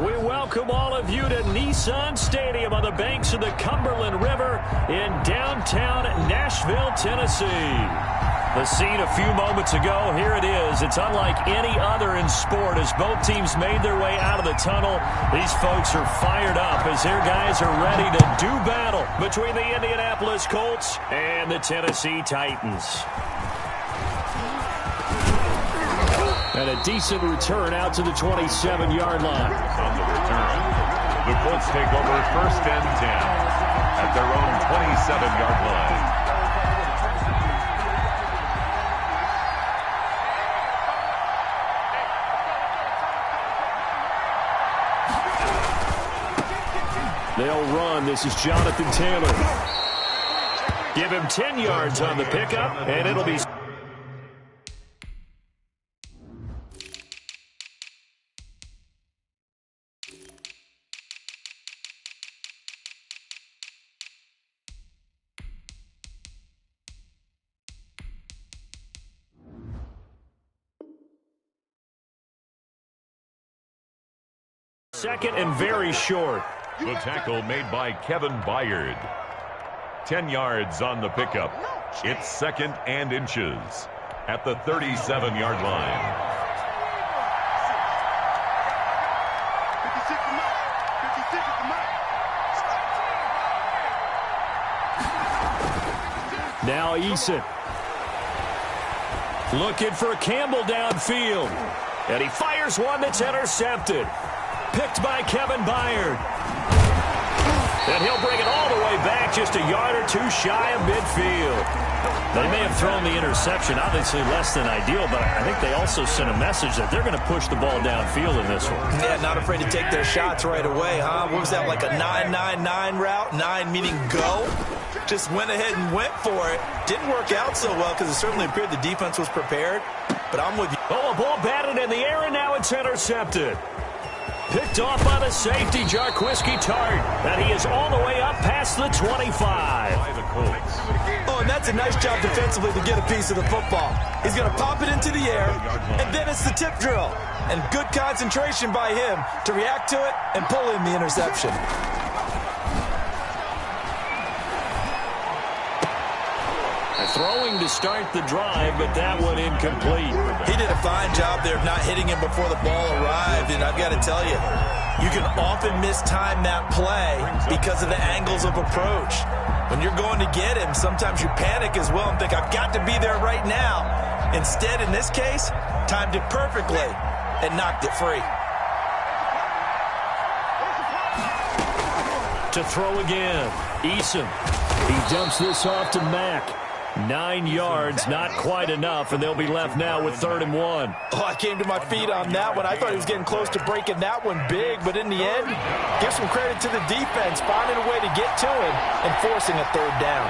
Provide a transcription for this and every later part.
We welcome all of you to Nissan Stadium on the banks of the Cumberland River in downtown Nashville, Tennessee. The scene a few moments ago, here it is. It's unlike any other in sport as both teams made their way out of the tunnel. These folks are fired up as their guys are ready to do battle between the Indianapolis Colts and the Tennessee Titans. And a decent return out to the 27-yard line. On the return, the Colts take over 1st and 10 at their own 27-yard line. They'll run. This is Jonathan Taylor. Give him 10 yards on the pickup, and it'll be... Second and very short. The tackle made by Kevin Byard. 10 yards on the pickup. It's 2nd and inches at the 37-yard line. Now Eason. Looking for Campbell downfield. And he fires one that's intercepted. Picked by Kevin Byard. And he'll bring it all the way back just a yard or two shy of midfield. They may have thrown the interception, obviously less than ideal, but I think they also sent a message that they're going to push the ball downfield in this one. Yeah, not afraid to take their shots right away, huh? What was that, like a 9-9-9 route? 9 meaning go? Just went ahead and went for it. Didn't work out so well because it certainly appeared the defense was prepared, but I'm with you. Oh, a ball batted in the air, and now it's intercepted. Picked off by the safety, Jarquiski Tart. And he is all the way up past the 25. By the Colts. Oh, and that's a nice job defensively to get a piece of the football. He's going to pop it into the air, and then it's the tip drill. And good concentration by him to react to it and pull in the interception. Throwing to start the drive, but that one incomplete. He did a fine job there of not hitting him before the ball arrived, and I've got to tell you, you can often mistime that play because of the angles of approach. When you're going to get him, sometimes you panic as well and think, I've got to be there right now. Instead, in this case, timed it perfectly and knocked it free. To throw again, Eason. He dumps this off to Mack. 9 yards, not quite enough, and they'll be left now with 3rd and 1. Oh, I came to my feet on that one. I thought he was getting close to breaking that one big, but in the end, give some credit to the defense, finding a way to get to him and forcing a 3rd down.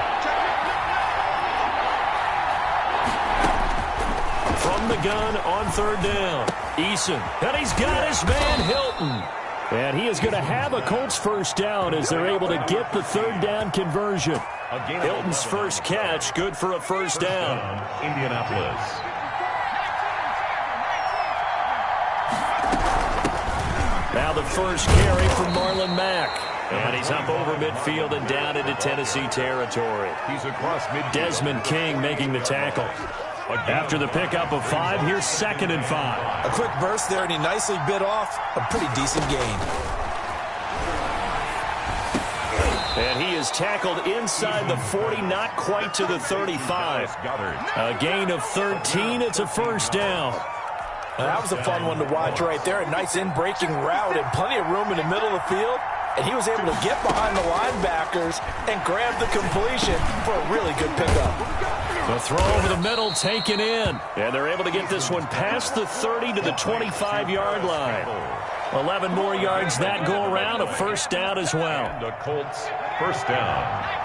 From the gun on 3rd down, Eason, and he's got his man Hilton. And he is going to have a Colts 1st down as they're able to get the 3rd down conversion. Hilton's first catch, good for a 1st down. Indianapolis. Now the first carry from Marlon Mack. And he's up over midfield and down into Tennessee territory. He's across midfield. Desmond King making the tackle. After the pickup of 5, here's 2nd and 5. A quick burst there, and he nicely bit off a pretty decent gain. And he is tackled inside the 40, not quite to the 35. A gain of 13. It's a 1st down. Now, that was a fun one to watch right there. A nice in-breaking route and plenty of room in the middle of the field. And he was able to get behind the linebackers and grab the completion for a really good pickup. The throw over the middle taken in. And they're able to get this one past the 30 to the 25-yard line. 11 more yards that go around, a 1st down as well. The Colts 1st down.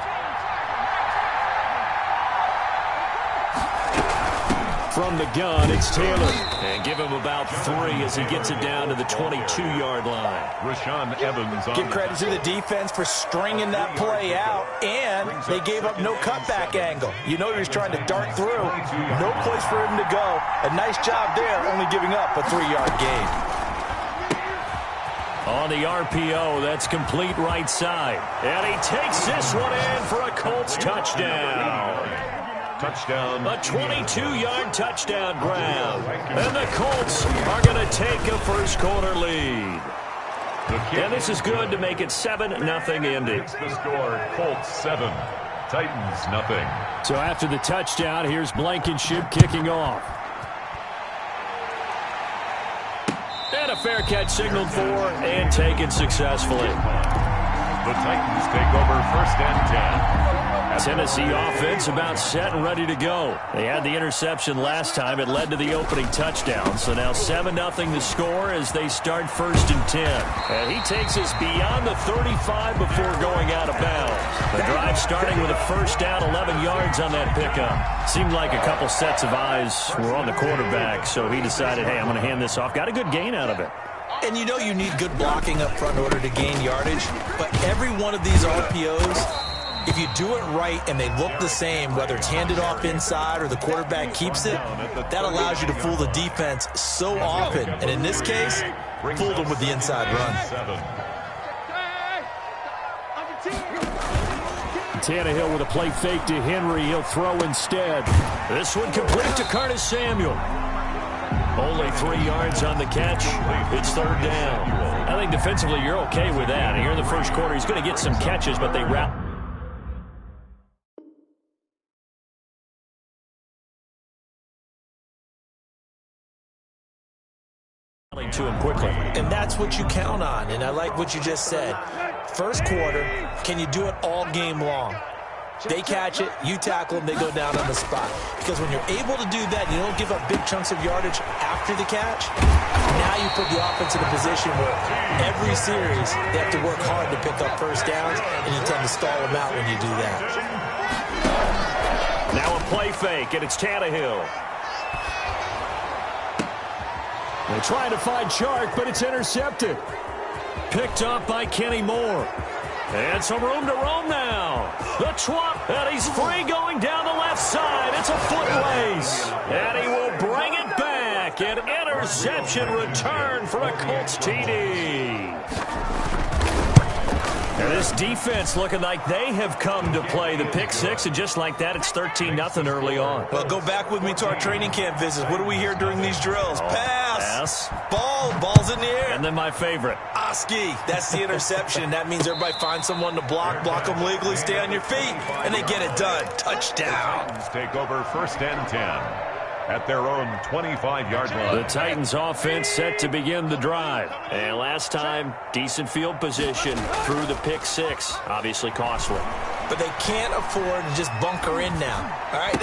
From the gun, it's Taylor. And give him about 3 as he gets it down to the 22-yard line. Rashaan Evans on. Give credit to the defense for stringing that play out, and they gave up no cutback angle. You know he was trying to dart through. No place for him to go. A nice job there, only giving up a 3-yard gain. On the RPO, that's complete right side. And he takes this one in for a Colts touchdown. Touchdown. A 22-yard touchdown grab. And the Colts are going to take a first-quarter lead. And this is good to make it 7-0 Indy. The score, Colts 7, Titans nothing. So after the touchdown, here's Blankenship kicking off. And a fair catch signaled for and taken successfully. The Titans take over first and 10. Tennessee offense about set and ready to go. They had the interception last time. It led to the opening touchdown. So now 7-0 the score as they start first and 10. And he takes us beyond the 35 before going out of bounds. The drive starting with a first down, 11 yards on that pickup. Seemed like a couple sets of eyes were on the quarterback, so he decided, hey, I'm going to hand this off. Got a good gain out of it. And you know you need good blocking up front in order to gain yardage. But every one of these RPOs, if you do it right and they look the same, whether it's handed off inside or the quarterback keeps it, that allows you to fool the defense so often. And in this case, fooled them with the inside run. Tannehill with a play fake to Henry. He'll throw instead. This one complete to Curtis Samuel. Only 3 yards on the catch. It's third down. I think defensively you're okay with that. Here in the first quarter, he's going to get some catches, but they wrap. To him quickly. And that's what you count on, and I like what you just said. First quarter, can you do it all game long? They catch it, you tackle them, they go down on the spot. Because when you're able to do that, you don't give up big chunks of yardage after the catch, now you put the offense in a position where every series they have to work hard to pick up first downs, and you tend to stall them out when you do that. Now a play fake, and it's Tannehill. They're trying to find Chark, but it's intercepted. Picked up by Kenny Moore. And some room to roam now. The twop, and he's free going down the left side. It's a foot race. And he will bring it back. An interception return for a Colts TD. And this defense looking like they have come to play the pick six, and just like that, it's 13-0 early on. Well, go back with me to our training camp visits. What do we hear during these drills? Pass. Ball's in the air. And then my favorite. Oski, that's the interception. That means everybody finds someone to block them legally, stay on your feet, and they get it done. Touchdown. Take over first and 10. At their own 25-yard line. The Titans offense set to begin the drive. And last time, decent field position through the pick six. Obviously costly. But they can't afford to just bunker in now. All right,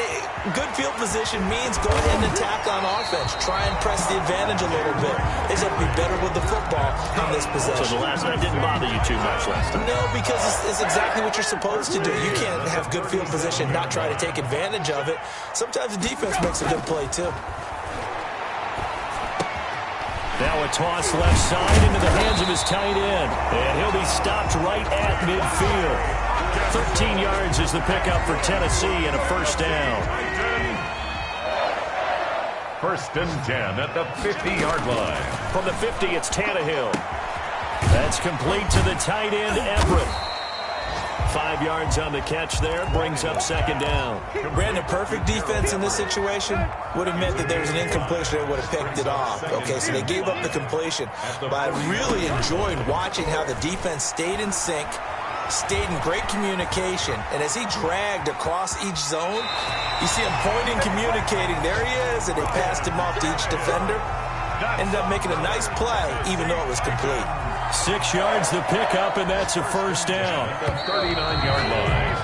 good field position means go ahead and attack on offense. Try and press the advantage a little bit. They just have to be better with the football on this possession. So the last night didn't bother you too much last time? No, because it's exactly what you're supposed to do. You can't have good field position, not try to take advantage of it. Sometimes the defense makes a good play, too. Now a toss left side into the hands of his tight end. And he'll be stopped right at midfield. 13 yards is the pickup for Tennessee and a first down. First and 10 at the 50-yard line. From the 50, it's Tannehill. That's complete to the tight end, Everett. 5 yards on the catch there, brings up second down. Brandon, perfect defense in this situation would have meant that there was an incompletion that would have picked it off. Okay, so they gave up the completion. But I really enjoyed watching how the defense stayed in sync, stayed in great communication, and as he dragged across each zone, you see him pointing, communicating. There he is, and they passed him off to each defender. Ended up making a nice play, even though it was complete. 6 yards the pickup, and that's a first down. 39-yard line.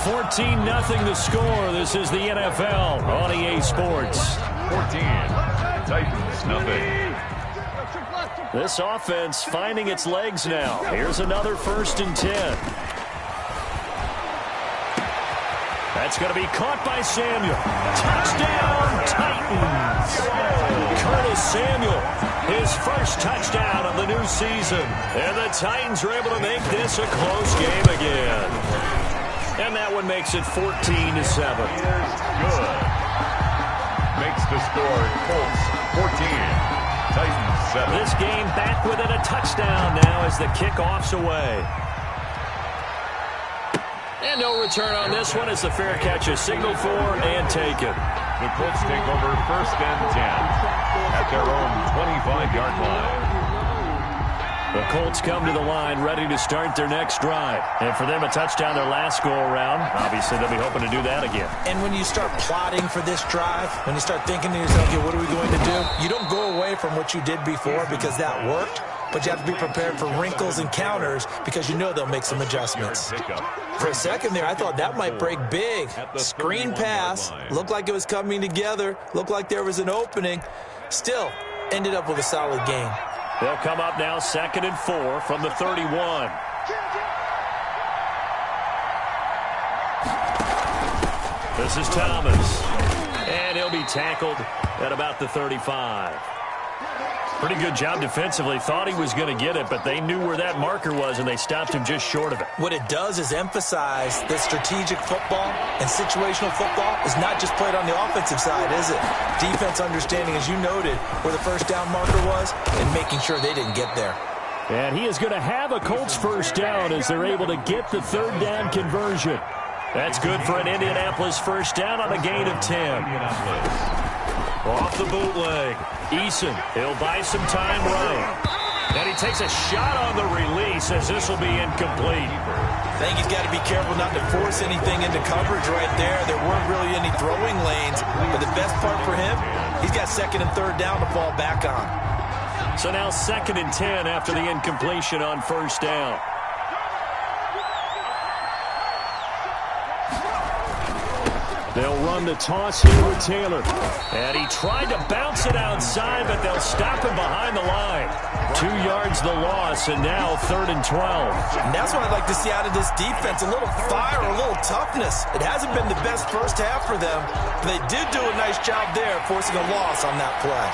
14-0 the score. This is the NFL on EA Sports. 14. Titans nothing. This offense finding its legs now. Here's another first and 10. That's going to be caught by Samuel. Touchdown, Titans. Curtis Samuel, his first touchdown of the new season. And the Titans are able to make this a close game again. And that one makes it 14-7. Good. Makes the score Colts 14. Titans 7. This game back within a touchdown now as the kickoff's away. And no return on this one as the fair catch is signaled for and taken. The Colts take over 1st and 10 at their own 25-yard line. The Colts come to the line ready to start their next drive. And for them, a touchdown their last go-around. Obviously, they'll be hoping to do that again. And when you start plotting for this drive, when you start thinking to yourself, okay, what are we going to do? You don't go away from what you did before because that worked. But you have to be prepared for wrinkles and counters because you know they'll make some adjustments. For a second there, I thought that might break big. Screen pass. Looked like it was coming together. Looked like there was an opening. Still, ended up with a solid gain. They'll come up now 2nd and 4 from the 31. This is Thomas. And he'll be tackled at about the 35. Pretty good job defensively. Thought he was going to get it, but they knew where that marker was, and they stopped him just short of it. What it does is emphasize that strategic football and situational football is not just played on the offensive side, is it? Defense understanding, as you noted, where the first down marker was and making sure they didn't get there. And he is going to have a Colts first down as they're able to get the 3rd down conversion. That's good for an Indianapolis first down on a gain of 10. Off the bootleg. Eason, he'll buy some time right. And he takes a shot on the release as this will be incomplete. I think he's got to be careful not to force anything into coverage right there. There weren't really any throwing lanes. But the best part for him, he's got 2nd and 3rd down to fall back on. So now 2nd and 10 after the incompletion on first down. They'll run the toss here with Taylor. And he tried to bounce it outside, but they'll stop him behind the line. 2 yards the loss, and now 3rd and 12. And that's what I'd like to see out of this defense, a little fire, a little toughness. It hasn't been the best first half for them, but they did do a nice job there, forcing a loss on that play.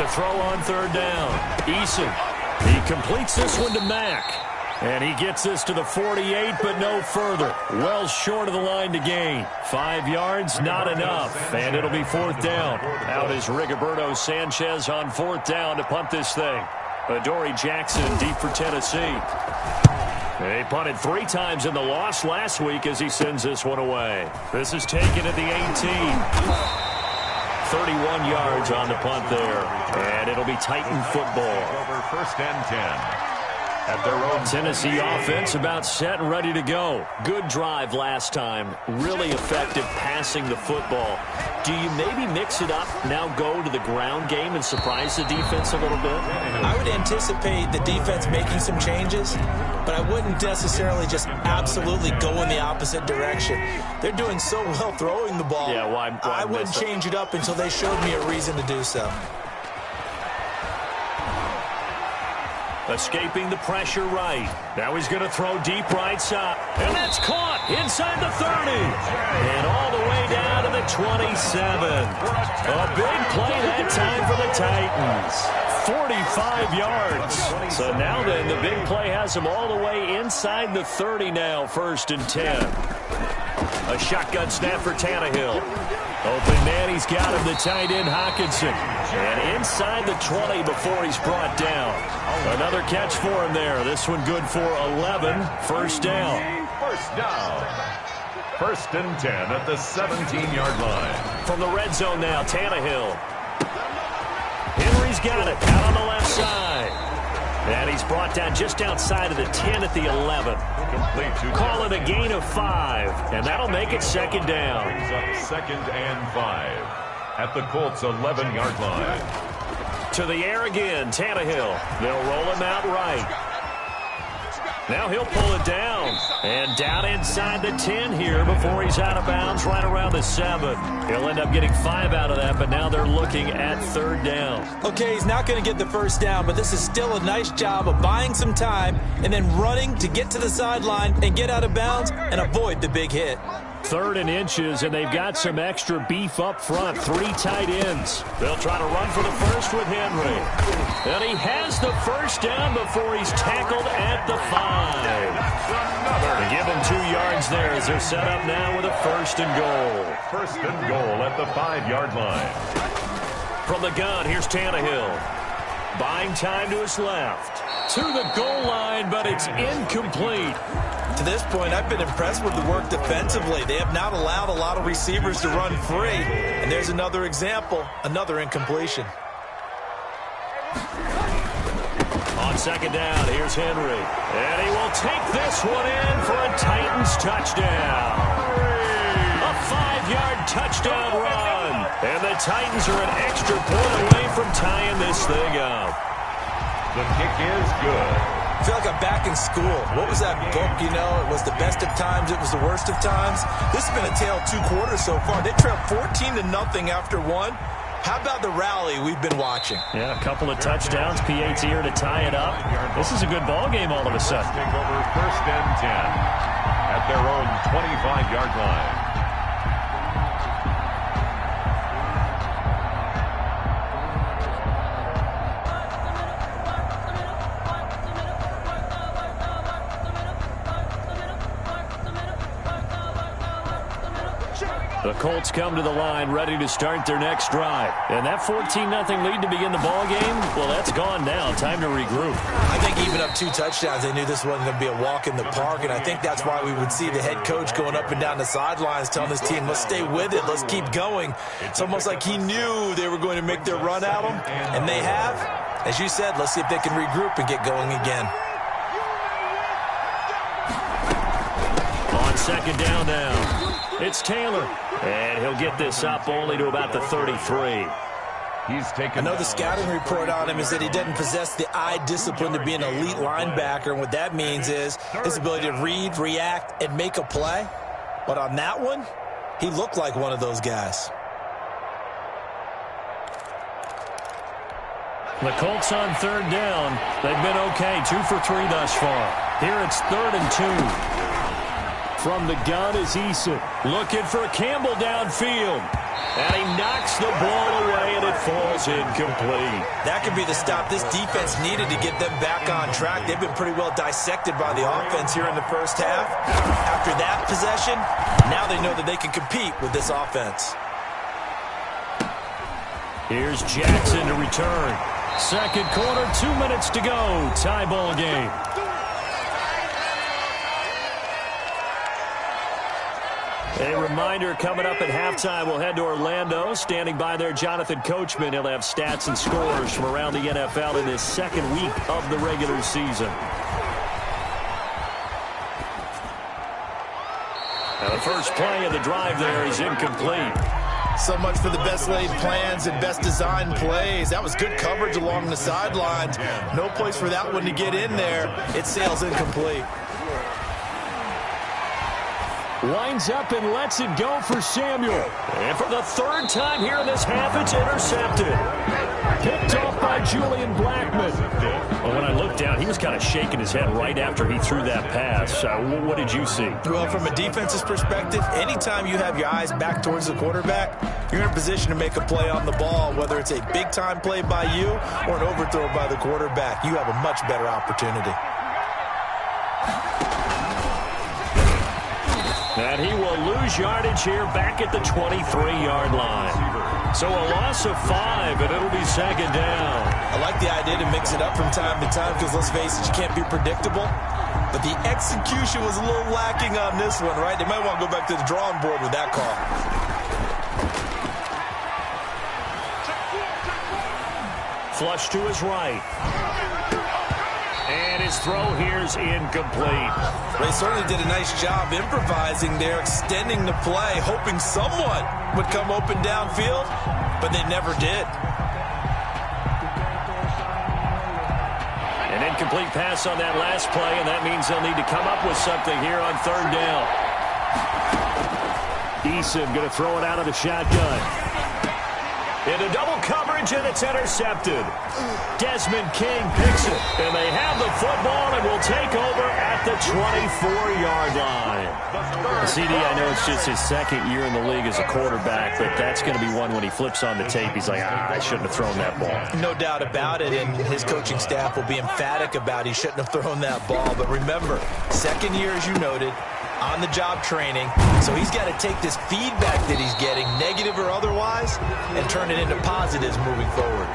To throw on 3rd down, Eason. He completes this one to Mack. And he gets this to the 48, but no further. Well short of the line to gain. 5 yards, not enough. And it'll be 4th down. Out is Rigoberto Sanchez on 4th down to punt this thing. Adoree Jackson deep for Tennessee. They punted 3 times in the loss last week as he sends this one away. This is taken at the 18. 31 yards on the punt there. And it'll be Titan football. Over 1st and 10. At their own Tennessee offense about set and ready to go. Good drive last time. Really effective passing the football. Do you maybe mix it up, now go to the ground game and surprise the defense a little bit? I would anticipate the defense making some changes, but I wouldn't necessarily just absolutely go in the opposite direction. They're doing so well throwing the ball. Yeah, why I wouldn't change it up until they showed me a reason to do so. Escaping the pressure right. Now he's going to throw deep right side. And that's caught inside the 30. And all the way down to the 27. A big play that time for the Titans. 45 yards. So now then, the big play has him all the way inside the 30 now, 1st and 10. A shotgun snap for Tannehill. Open man, he's got him, the tight end Hockenson. And inside the 20 before he's brought down. Another catch for him there. This one good for 11. First down. First down. 1st and 10 at the 17-yard line. From the red zone now, Tannehill. Henry's got it out on the left side. And he's brought down just outside of the 10 at the 11. Call it a gain of 5. And that'll make it 2nd down. 2nd and 5 at the Colts' 11-yard line. To the air again, Tannehill. They'll roll him out right. Now he'll pull it down. And down inside the 10 here before he's out of bounds right around the 7. He'll end up getting 5 out of that, but now they're looking at 3rd down. Okay, he's not going to get the first down, but this is still a nice job of buying some time and then running to get to the sideline and get out of bounds and avoid the big hit. 3rd and inches, and they've got some extra beef up front. 3 tight ends. They'll try to run for the first with Henry. And he has the first down before he's tackled at the 5. They give him 2 yards yards there as they're set up now with a 1st and goal. 1st and goal at the 5-yard line. From the gun, here's Tannehill. Buying time to his left. To the goal line, but it's incomplete. To this point, I've been impressed with the work defensively. They have not allowed a lot of receivers to run free. And there's another example, another incompletion. On 2nd down, here's Henry. And he will take this one in for a Titans touchdown. A 5-yard touchdown run. And the Titans are an extra point away from tying this thing up. The kick is good. I feel like I'm back in school. What was that book, you know? It was the best of times, it was the worst of times. This has been a tale of 2 quarters so far. They trailed 14-0 after 1. How about the rally we've been watching? Yeah, a couple of touchdowns. P8's here to tie it up. This is a good ball game all of a sudden. Take over 1st and 10 at their own 25-yard line. The Colts come to the line ready to start their next drive. And that 14-0 lead to begin the ball game, well, that's gone now. Time to regroup. I think even up 2 touchdowns, they knew this wasn't going to be a walk in the park, and I think that's why we would see the head coach going up and down the sidelines telling his team, let's stay with it, let's keep going. It's almost like he knew they were going to make their run at him, and they have. As you said, let's see if they can regroup and get going again. On 2nd down now. It's Taylor, and he'll get this up only to about the 33. He's taken. I know the scouting report on him is that he doesn't possess the eye discipline to be an elite linebacker, and what that means is his ability to read, react, and make a play. But on that one, he looked like one of those guys. The Colts on 3rd down. They've been okay, 2 for 3 thus far. Here it's 3rd and 2. From the gun is Eason. Looking for Campbell downfield. And he knocks the ball away, and it falls incomplete. That could be the stop this defense needed to get them back on track. They've been pretty well dissected by the offense here in the 1st half. After that possession, now they know that they can compete with this offense. Here's Jackson to return. 2nd quarter, 2 minutes to go. Tie ball game. A reminder, coming up at halftime, we'll head to Orlando. Standing by there, Jonathan Coachman. He'll have stats and scores from around the NFL in this 2nd week of the regular season. Now, the first play of the drive there is incomplete. So much for the best laid plans and best designed plays. That was good coverage along the sidelines. No place for that one to get in there. It sails incomplete. Winds up and lets it go for Samuel. And for the 3rd time here in this half, it's intercepted. Picked off by Julian Blackmon. Well, when I looked down, he was kind of shaking his head right after he threw that pass. What did you see? Well, from a defense's perspective, anytime you have your eyes back towards the quarterback, you're in a position to make a play on the ball, whether it's a big-time play by you or an overthrow by the quarterback. You have a much better opportunity. And he will lose yardage here back at the 23-yard line. So a loss of 5, and it'll be 2nd down. I like the idea to mix it up from time to time because, let's face it, you can't be predictable. But the execution was a little lacking on this one, right? They might want to go back to the drawing board with that call. Flush to his right. And his throw here's incomplete. They certainly did a nice job improvising there, extending the play, hoping someone would come open downfield, but they never did. An incomplete pass on that last play, and that means they'll need to come up with something here on 3rd down. Eason going to throw it out of the shotgun. Into double coverage, and it's intercepted. Desmond King picks it, and they have the football and will take over at the 24-yard line. CD, I know it's just his 2nd year in the league as a quarterback, but that's going to be one when he flips on the tape. He's like, I shouldn't have thrown that ball. No doubt about it, and his coaching staff will be emphatic about he shouldn't have thrown that ball. But remember, second year, as you noted, on-the-job training. So he's got to take this feedback that he's getting, negative or otherwise, and turn it into positives moving forward.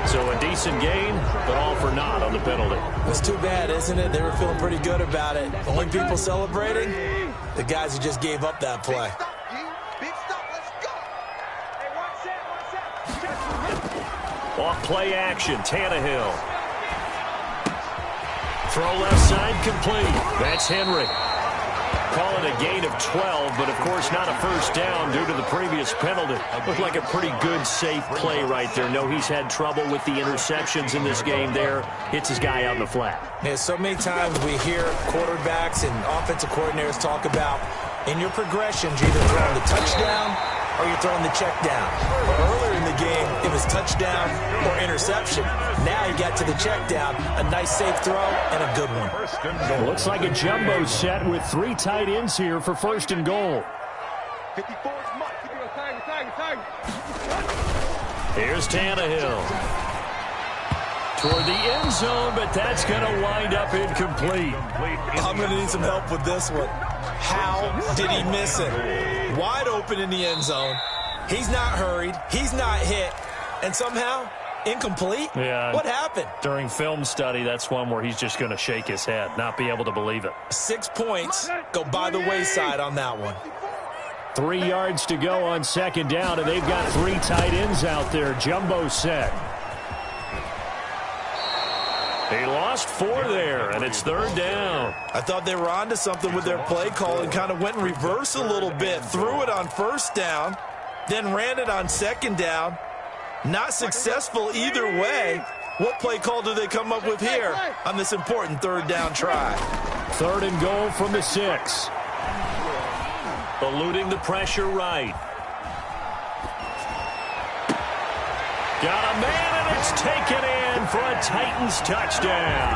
So a decent gain, but all for naught on the penalty. It's too bad, isn't it? They were feeling pretty good about it. Only people celebrating, the guys who just gave up that play. Off play action, Tannehill. Throw left side complete. That's Henry. Call it a gain of 12, but of course not a first down due to the previous penalty. Looked like a pretty good, safe play right there. No, he's had trouble with the interceptions in this game there. Hits his guy out in the flat. Yeah, so many times we hear quarterbacks and offensive coordinators talk about in your progressions, you're either throwing the touchdown or you're throwing the check down. But earlier in the game, it was touchdown or interception. Now you got to the check down, a nice safe throw, and a good one. Looks like a jumbo set with 3 tight ends here for first and goal. Here's Tannehill. Toward the end zone, but that's going to wind up incomplete. I'm going to need some help with this one. How did he miss it? Wide open in the end zone. He's not hurried. He's not hit. And somehow, incomplete? Yeah. What happened? During film study, that's one where he's just going to shake his head, not be able to believe it. 6 points go by the wayside on that one. 3 yards to go on second down, and they've got 3 tight ends out there. Jumbo set. He lost 4 there, and it's third down. I thought they were onto something with their play call and kind of went in reverse a little bit. Threw it on first down, then ran it on second down. Not successful either way. What play call do they come up with here on this important third down try? Third and goal from the 6. Eluding the pressure right. Got a man, and it's taken in for a Titans touchdown.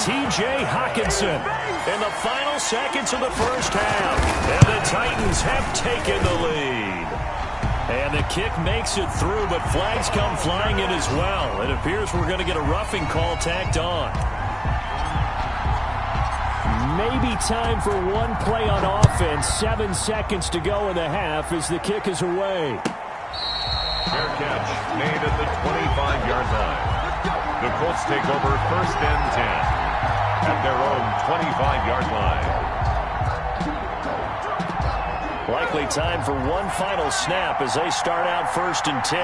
T.J. Hockenson in the final seconds of the first half. And the Titans have taken the lead. And the kick makes it through, but flags come flying in as well. It appears we're going to get a roughing call tacked on. Maybe time for one play on offense. 7 seconds to go in the half as the kick is away. Fair catch made at the 25-yard line. The Colts take over first and 10 at their own 25-yard line. Likely time for one final snap as they start out first and 10.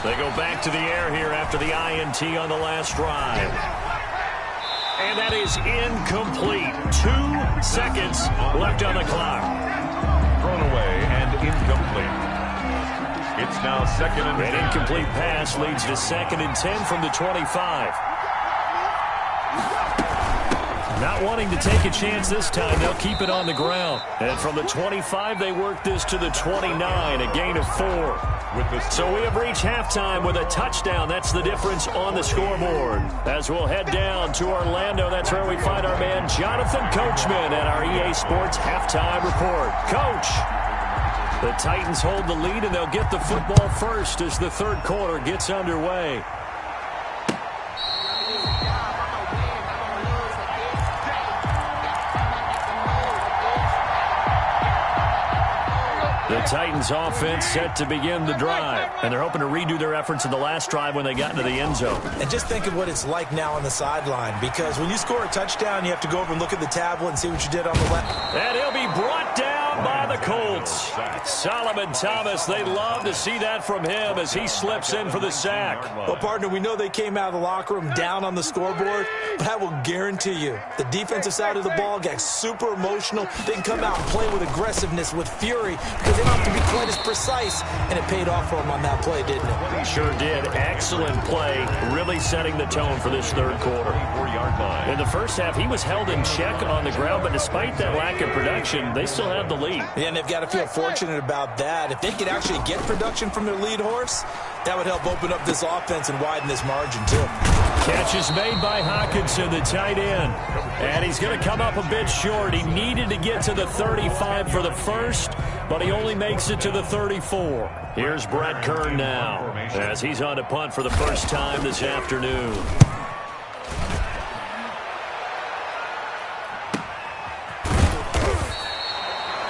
They go back to the air here after the INT on the last drive. And that is incomplete. 2 seconds left on the clock. Thrown away and incomplete. It's now second and 10. An incomplete pass leads to second and 10 from the 25. Not wanting to take a chance this time, they'll keep it on the ground. And from the 25, they work this to the 29, a gain of 4. So we have reached halftime with a touchdown. That's the difference on the scoreboard. As we'll head down to Orlando, that's where we find our man Jonathan Coachman at our EA Sports Halftime Report. Coach, the Titans hold the lead, and they'll get the football first as the third quarter gets underway. The Titans offense set to begin the drive, and they're hoping to redo their efforts in the last drive when they got into the end zone. And just think of what it's like now on the sideline, because when you score a touchdown, you have to go over and look at the tablet and see what you did on the left. And he'll be brought down by the Colts. Solomon Thomas, they love to see that from him as he slips in for the sack. Well, partner, we know they came out of the locker room down on the scoreboard, but I will guarantee you the defensive side of the ball got super emotional. They can come out and play with aggressiveness, with fury, because they don't have to be quite as precise, and it paid off for them on that play, didn't it? Sure did. Excellent play, really setting the tone for this third quarter. In the first half, he was held in check on the ground, but despite that lack of production, they still have the lead. Yeah, and they've got to feel fortunate about that. If they could actually get production from their lead horse, that would help open up this offense and widen this margin, too. Catch is made by Hockenson, the tight end. And he's going to come up a bit short. He needed to get to the 35 for the first, but he only makes it to the 34. Here's Brett Kern now as he's on to punt for the first time this afternoon.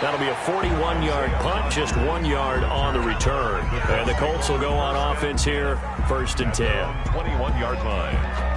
That'll be a 41-yard punt, just 1 yard on the return. And the Colts will go on offense here, 1st and 10. 21-yard line.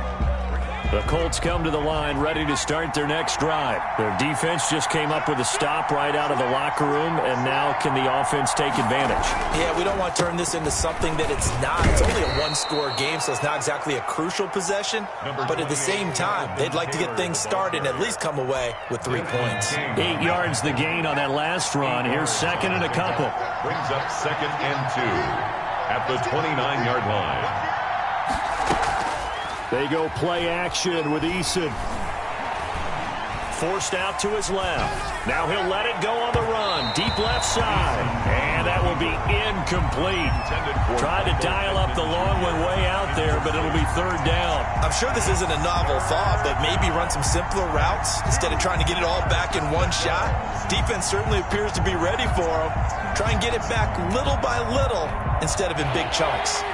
The Colts come to the line ready to start their next drive. Their defense just came up with a stop right out of the locker room, and now can the offense take advantage? Yeah, we don't want to turn this into something that it's not. It's only a one-score game, so it's not exactly a crucial possession. But at the same time, they'd like to get things started and at least come away with 3 points. 8 yards the gain on that last run. Here's 2nd and a couple. Brings up 2nd and 2 at the 29-yard line. They go play action with Eason. Forced out to his left. Now he'll let it go on the run. Deep left side. And that will be incomplete. Tried to dial up the long one way out there, but it'll be 3rd down. I'm sure this isn't a novel thought, but maybe run some simpler routes instead of trying to get it all back in one shot. Defense certainly appears to be ready for him. Try and get it back little by little instead of in big chunks.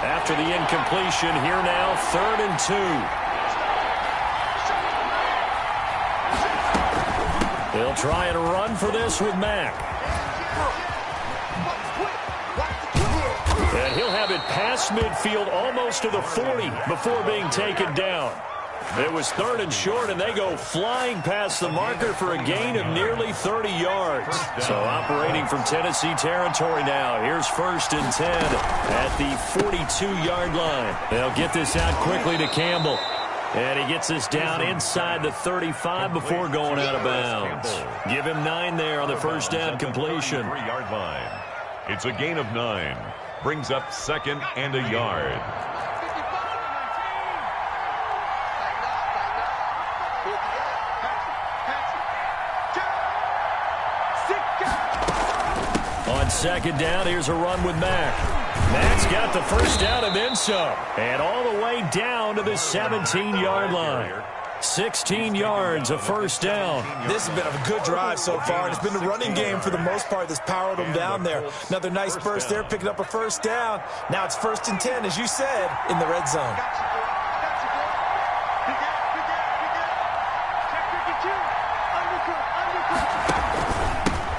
After the incompletion, here now, 3rd and 2. They'll try and run for this with Mack. And he'll have it past midfield almost to the 40 before being taken down. It was 3rd and short, and they go flying past the marker for a gain of nearly 30 yards. So operating from Tennessee territory now. Here's 1st and 10 at the 42-yard line. They'll get this out quickly to Campbell. And he gets this down inside the 35 before going out of bounds. Give him 9 there on the 1st down completion. 3-yard line. It's a gain of 9. Brings up 2nd and a yard. On 2nd down, here's a run with Mack. Mack's got the 1st down and then some. And all the way down to the 17-yard line. 16 yards, a 1st down. This has been a good drive so far, and it's been the running game for the most part that's powered them down there. Another nice burst there, picking up a 1st down. Now it's 1st and 10, as you said, in the red zone.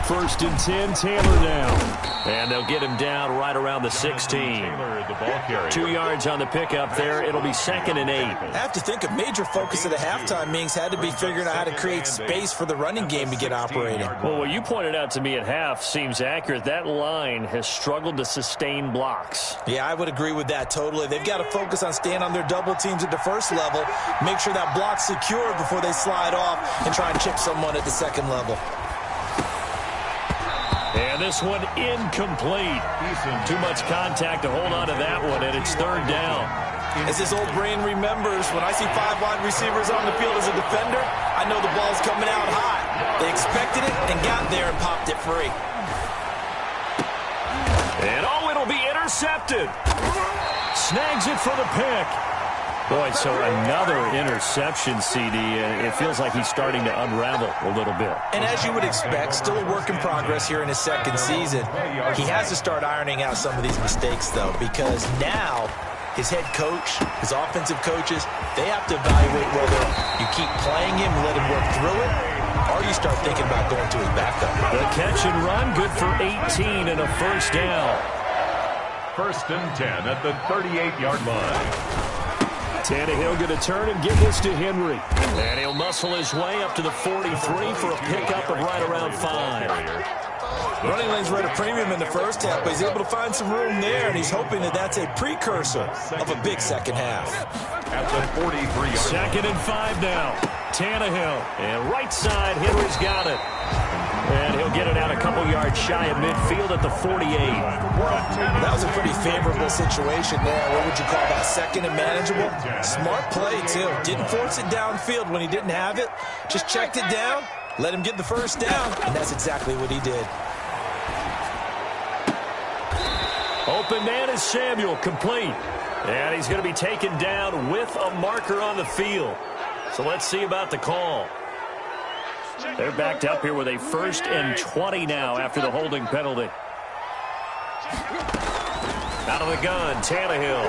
First and 10, Taylor down. And they'll get him down right around the 16. 2 yards on the pickup there. It'll be 2nd and 8. I have to think a major focus of the halftime meetings had to be figuring out how to create space for the running game to get operating. Well, what you pointed out to me at half seems accurate. That line has struggled to sustain blocks. Yeah, I would agree with that totally. They've got to focus on staying on their double teams at the 1st level, make sure that block's secured before they slide off and try and chip someone at the 2nd level. And this one incomplete. Too much contact to hold on to that one, and it's 3rd down. As this old brain remembers, when I see 5 wide receivers on the field as a defender, I know the ball's coming out high. They expected it and got there and popped it free. And it'll be intercepted. Snags it for the pick. Boy, so another interception, CD. It feels like he's starting to unravel a little bit. And as you would expect, still a work in progress here in his 2nd season. He has to start ironing out some of these mistakes, though, because now his head coach, his offensive coaches, they have to evaluate whether you keep playing him, let him work through it, or you start thinking about going to his backup. The catch and run, good for 18 and a 1st down. 1st and 10 at the 38-yard line. Tannehill going to turn and give this to Henry. And he'll muscle his way up to the 43 for a pickup of right around 5. Running lanes were at a premium in the 1st half, but he's able to find some room there, and he's hoping that that's a precursor of a big 2nd half. At the 43-yard 2nd and 5 now. Tannehill. And right side, Henry's got it. And he'll get it out a couple yards shy of midfield at the 48. That was a pretty favorable situation there. What would you call that? 2nd and manageable? Smart play, too. Didn't force it downfield when he didn't have it. Just checked it down, let him get the 1st down, and that's exactly what he did. Open man is Samuel, complete. And he's going to be taken down with a marker on the field. So let's see about the call. They're backed up here with a 1st and 20 now after the holding penalty. Out of the gun, Tannehill.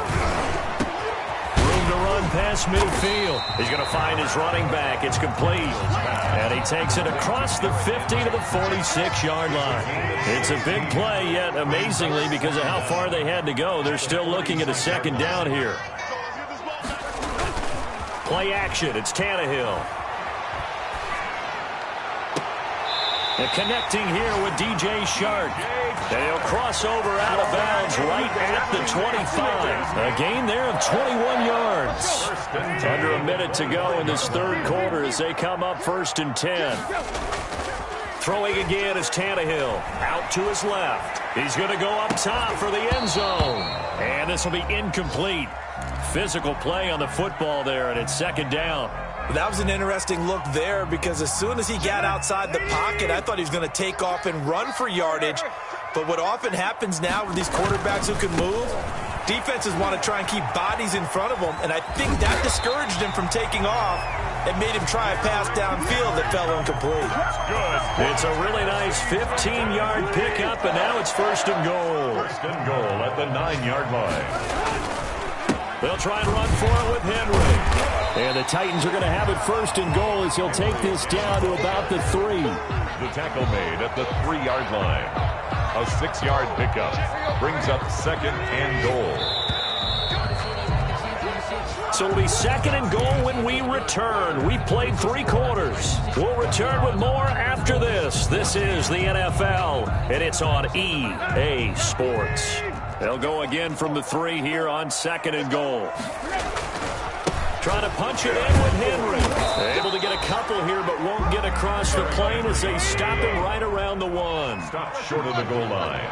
Room looking to run past midfield. He's going to find his running back. It's complete. And he takes it across the 50 to the 46-yard line. It's a big play, yet amazingly, because of how far they had to go, they're still looking at a second down here. Play action. It's Tannehill. And connecting here with DJ Shark. They'll cross over out of bounds right at the 25. A gain there of 21 yards. Under a minute to go in this third quarter as they come up 1st and 10. Throwing again is Tannehill. Out to his left. He's going to go up top for the end zone. And this will be incomplete. Physical play on the football there, and it's second down. That was an interesting look there because as soon as he got outside the pocket, I thought he was going to take off and run for yardage. But what often happens now with these quarterbacks who can move, defenses want to try and keep bodies in front of them, and I think that discouraged him from taking off and made him try a pass downfield that fell incomplete. It's a really nice 15-yard pickup, and now it's 1st and goal. 1st and goal at the 9-yard line. They'll try and run for it with Henry. And the Titans are going to have it 1st and goal as he'll take this down to about the 3. The tackle made at the 3-yard line. A 6-yard pickup brings up 2nd and goal. So it'll be 2nd and goal when we return. We played 3 quarters. We'll return with more after this. This is the NFL, and it's on EA Sports. They'll go again from the 3 here on 2nd and goal. Trying to punch it in with Henry. Able to get a couple here, but won't get across the plane as they stop him right around the 1. Stop short of the goal line.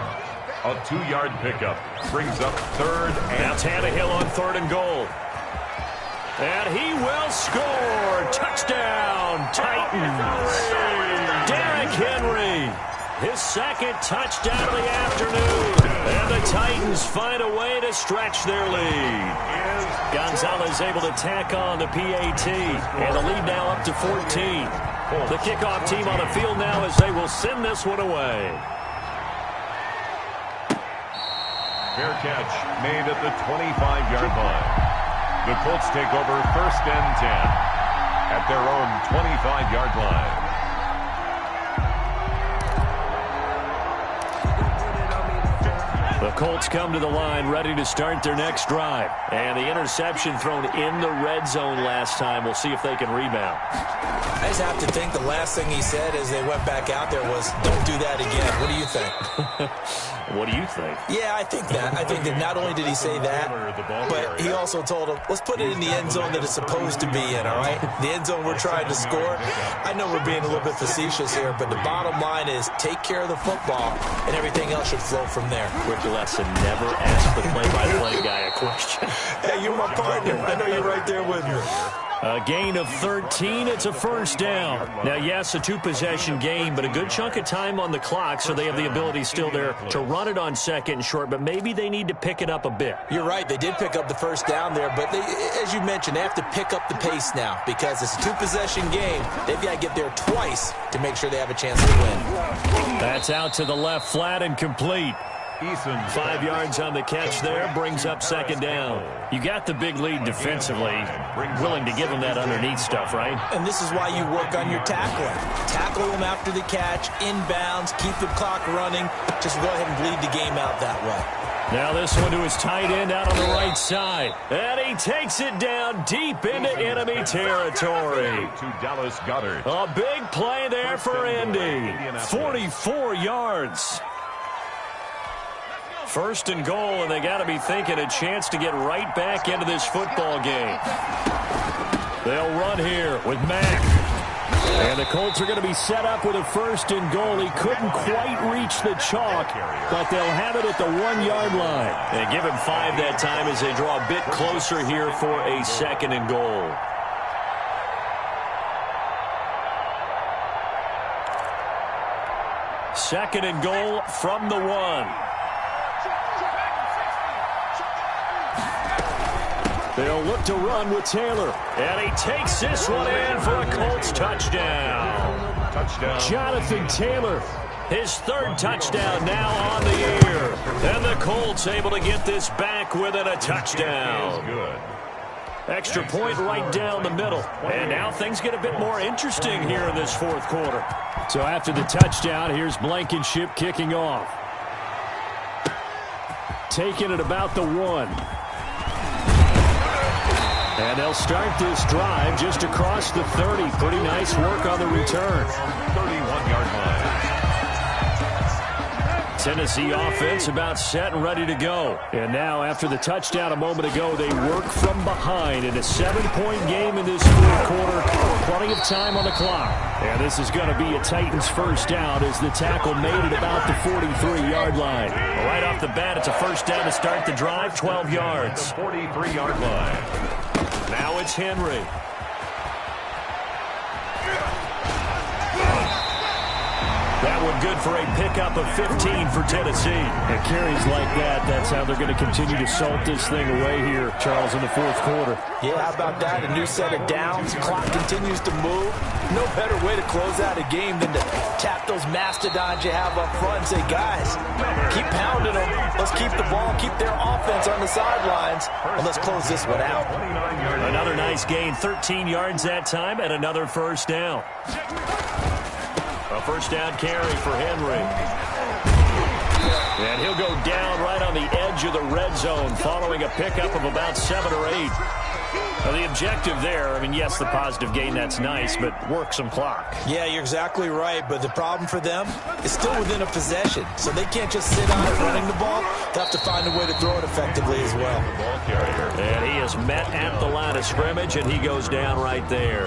A 2-yard pickup brings up 3rd and... Now Tannehill on 3rd and goal. And he will score. Touchdown, Titans. Derrick Henry. His 2nd touchdown of the afternoon. And the Titans find a way to stretch their lead. Gonzalez able to tack on the PAT. And the lead now up to 14. The kickoff team on the field now as they will send this one away. Fair catch made at the 25-yard line. The Colts take over 1st and 10 at their own 25-yard line. The Colts come to the line ready to start their next drive. And the interception thrown in the red zone last time. We'll see if they can rebound. I just have to think the last thing he said as they went back out there was, don't do that again. What do you think? What do you think? Yeah, I think that. I think that not only did he say that, but he also told him, let's put it in the end zone that it's supposed to be in, all right? The end zone we're trying to score. I know we're being a little bit facetious here, but the bottom line is take care of the football, and everything else should flow from there. Ricky Lesson, never ask the play-by-play guy a question. Hey, you're my partner. I know you're right there with me. A gain of 13. It's a 1st down. Now, yes, a 2-possession game, but a good chunk of time on the clock, so they have the ability still there to run it on 2nd and short, but maybe they need to pick it up a bit. You're right. They did pick up the 1st down there, but they, as you mentioned, they have to pick up the pace now because it's a 2-possession game. They've got to get there twice to make sure they have a chance to win. That's out to the left, flat and complete. 5 yards on the catch there, brings up 2nd down. You got the big lead defensively, willing to give them that underneath stuff, right? And this is why you work on your tackling. Tackle them after the catch, inbounds, keep the clock running. Just go ahead and bleed the game out that way. Now this one to his tight end out on the right side. And he takes it down deep into enemy territory. To Dallas Goedert. A big play there for Indy. 44 yards. 1st and goal, and they got to be thinking a chance to get right back into this football game. They'll run here with Mack. And the Colts are going to be set up with a 1st and goal. He couldn't quite reach the chalk, but they'll have it at the 1-yard line. And give him 5 that time as they draw a bit closer here for a 2nd and goal. Second and goal from the 1. They'll look to run with Taylor. And he takes this one in for a Colts touchdown. Jonathan Taylor, his 3rd touchdown now on the year. And the Colts able to get this back within a touchdown. Good. Extra point right down the middle. And now things get a bit more interesting here in this fourth quarter. So after the touchdown, here's Blankenship kicking off. Taking it about the 1. And they'll start this drive just across the 30. Pretty nice work on the return. 31-yard line. Tennessee offense about set and ready to go. And now after the touchdown a moment ago, they work from behind in a 7-point game in this fourth quarter. Plenty of time on the clock. And this is going to be a Titans first down as the tackle made it about the 43-yard line. Right off the bat, it's a first down to start the drive, 12 yards. 43-yard line. Now it's Henry. That one good for a pickup of 15 for Tennessee. And carries like that, that's how they're going to continue to salt this thing away here, Charles, in the fourth quarter. Yeah, how about that? A new set of downs. Clock continues to move. No better way to close out a game than to tap those mastodons you have up front and say, guys, keep pounding them. Let's keep the ball, keep their offense on the sidelines, and let's close this one out. Another nice gain, 13 yards that time, and another first down. A first down carry for Henry. And he'll go down right on the edge of the red zone following a pickup of about 7 or 8. Now, the objective there, I mean, yes, the positive gain, that's nice, but work some clock. Yeah, you're exactly right, but the problem for them is still within a possession, so they can't just sit on it running the ball. They'll have to find a way to throw it effectively as well. And he is met at the line of scrimmage, and he goes down right there.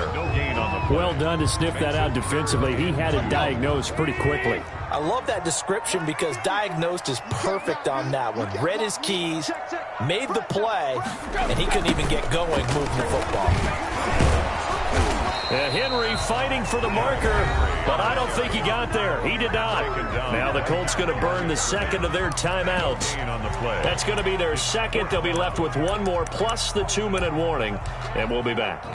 Well done to sniff that out defensively. He had it diagnosed pretty quickly. I love that description because diagnosed is perfect on that one. Read his keys, made the play, and he couldn't even get going moving the football. And Henry fighting for the marker, but I don't think he got there. He did not. Now the Colts going to burn the second of their timeouts. That's going to be their second. They'll be left with one more plus the 2-minute warning, and we'll be back.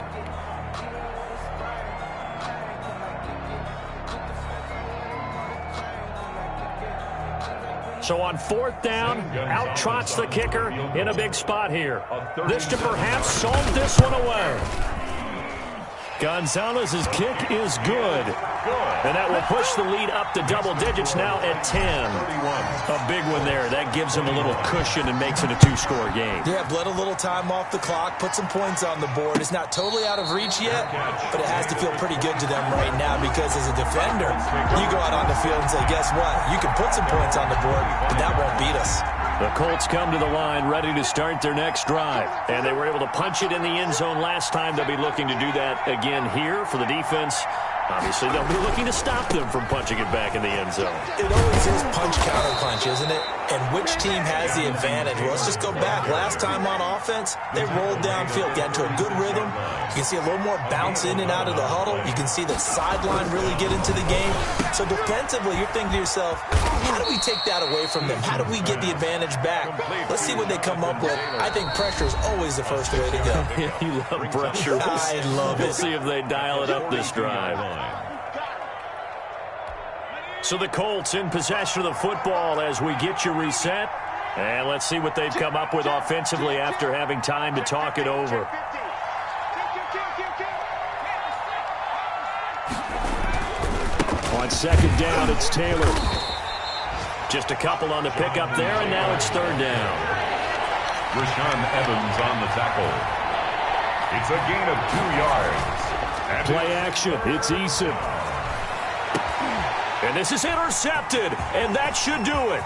So on fourth down, out trots the kicker in a big spot here. This to perhaps solve this one away. Gonzalez's kick is good. And that will push the lead up to double digits now at 10. A big one there. That gives them a little cushion and makes it a 2-score game. Yeah, bled a little time off the clock, put some points on the board. It's not totally out of reach yet, but it has to feel pretty good to them right now because as a defender, you go out on the field and say, guess what? You can put some points on the board, but that won't beat us. The Colts come to the line ready to start their next drive. And they were able to punch it in the end zone last time. They'll be looking to do that again here for the defense. Obviously, they'll be looking to stop them from punching it back in the end zone. It always is punch-counter-punch, isn't it? And which team has the advantage? Well, let's just go back. Last time on offense, they rolled downfield, got into a good rhythm. You can see a little more bounce in and out of the huddle. You can see the sideline really get into the game. So defensively, you're thinking to yourself, how do we take that away from them? How do we get the advantage back? Let's see what they come up with. I think pressure is always the first way to go. You love pressure. I love it. We'll see if they dial it up this drive. So the Colts in possession of the football as we get you reset. And let's see what they've come up with offensively after having time to talk it over. On second down, it's Taylor. Just a couple on the pickup there, and now it's third down. Rashaan Evans on the tackle. It's a gain of 2 yards. Play action. It's Eason. And this is intercepted, and that should do it.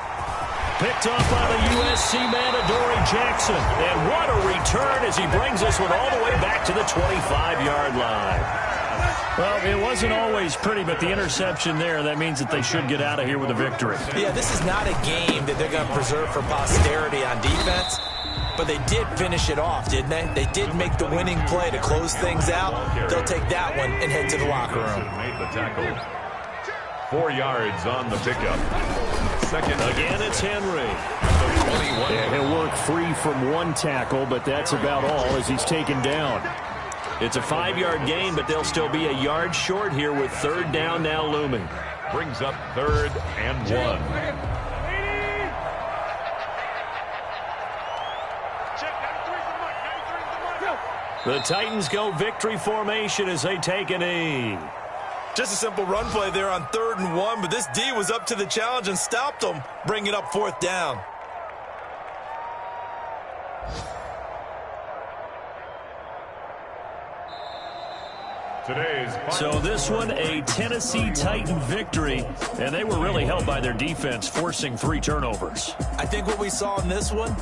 Picked off by the USC man, Adoree Jackson. And what a return as he brings this one all the way back to the 25-yard line. Well, it wasn't always pretty, but the interception there, that means that they should get out of here with a victory. Yeah, this is not a game that they're going to preserve for posterity on defense. But they did finish it off, didn't they? They did make the winning play to close things out. They'll take that one and head to the locker room. Made the tackle. 4 yards on the pickup. Second. Again, it's Henry. And he'll work free from one tackle, but that's about all as he's taken down. It's a 5-yard gain, but they'll still be a yard short here with third down now looming. Brings up 3rd and 1. The Titans go victory formation as they take a knee. Just a simple run play there on 3rd and 1, but this D was up to the challenge and stopped them, bringing up 4th down. So this one, a Tennessee Titan victory, and they were really helped by their defense, forcing 3 turnovers. I think what we saw in this one,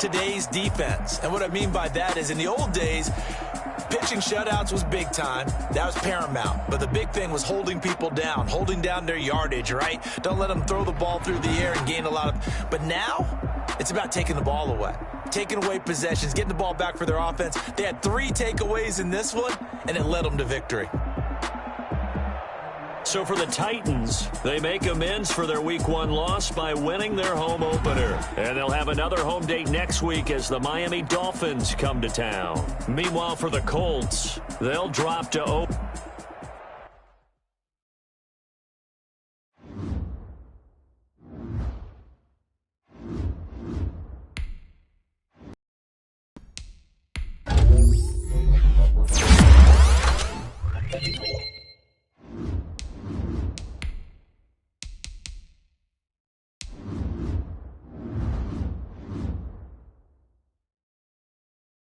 today's defense. And what I mean by that is in the old days, pitching shutouts was big time. That was paramount. But the big thing was holding people down, holding down their yardage, right? Don't let them throw the ball through the air and gain a lot of... But now, it's about taking the ball away. Taking away possessions, getting the ball back for their offense. They had 3 takeaways in this one, and it led them to victory. So for the Titans, they make amends for their Week 1 loss by winning their home opener. And they'll have another home date next week as the Miami Dolphins come to town. Meanwhile, for the Colts, they'll drop to 0.